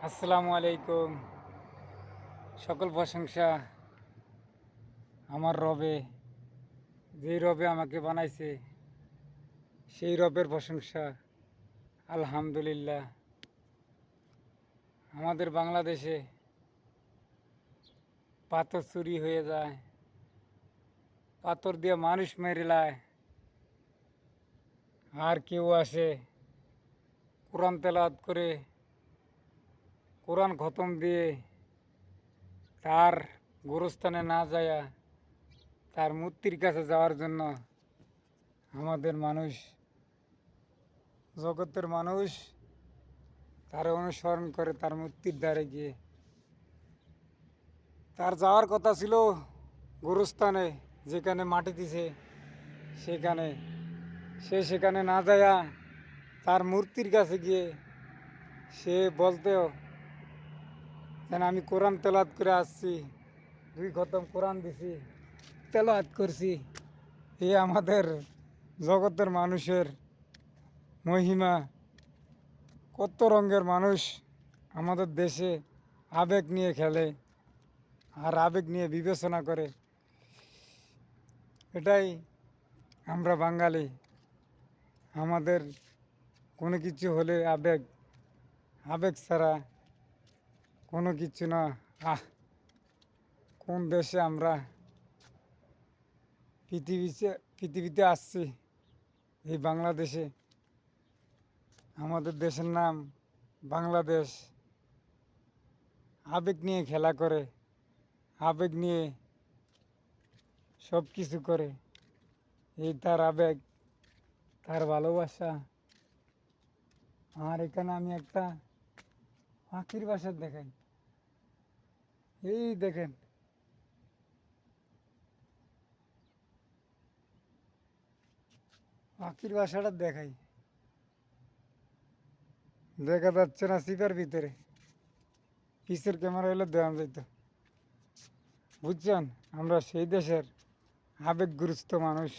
আসসালামু আলাইকুম। সকল প্রশংসা আমার রবে, যেই রবে আমাকে বানাইছে সেই রবের প্রশংসা। আলহামদুলিল্লাহ। আমাদের বাংলাদেশে পাথর চুরি হয়ে যায়, পাথর দিয়ে মানুষ মেরে লায়, আর কেউ আসে কোরআন তেলাওয়াত করে কোরআন খতম দিয়ে তার গোরস্থানে না যায় তার মূর্তির কাছে যাওয়ার জন্য আমাদের মানুষ, জগতের মানুষ তার অনুসরণ করে তার মূর্তির দ্বারে গিয়ে। তার যাওয়ার কথা ছিল গোরস্থানে, যেখানে মাটি দিছে সেখানে, সে সেখানে না যায়া তার মূর্তির কাছে গিয়ে সে বলতেও যেন আমি কোরআন তেলাওয়াত করে আসছি, 2 খতম কোরআন দিছি, তেলাওয়াত করছি। এ আমাদের জগতের মানুষের মহিমা। কত রঙের মানুষ আমাদের দেশে আবেগ নিয়ে খেলে আর আবেগ নিয়ে বিবেচনা করে। এটাই আমরা বাঙালি, আমাদের কোনো কিছু হলে আবেগ, আবেগ ছাড়া কোনো কিছু না। কোন দেশে আমরা পৃথিবীতে আসছি? এই বাংলাদেশে। আমাদের দেশের নাম বাংলাদেশ। আবেগ নিয়ে খেলা করে, আবেগ নিয়ে সব কিছু করে। এই তার আবেগ, তার ভালোবাসা। আর এখানে আমি একটা পাখির বাসা দেখাই, এই দেখেন, পাখির বাসাটা দেখাই, দেখা যাচ্ছে না সিপার ভিতরে? পিসের ক্যামেরা হলে দেওয়া যেত। বুঝছেন, আমরা সেই দেশের আবেগগ্রস্ত মানুষ,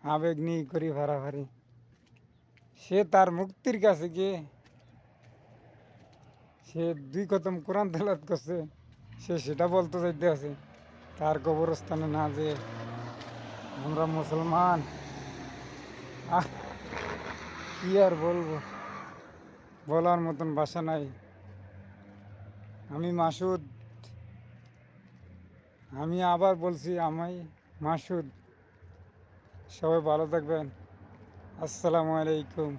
আবেগ নিয়ে করি ভাড়াভাড়ি। সে তার মুক্তির কাছে গিয়ে সে 2 খতম কোরআন তেলাওয়াত করছে, সে সেটা বলতে চাইতে আছে তার কবরস্থানে না যে আমরা মুসলমান। কি আর বলবো, বলার মতন ভাষা নাই। আমি মাসুদ, আমি আবার বলছি, আমি মাসুদ। সবাই ভালো থাকবেন। আসসালামু আলাইকুম।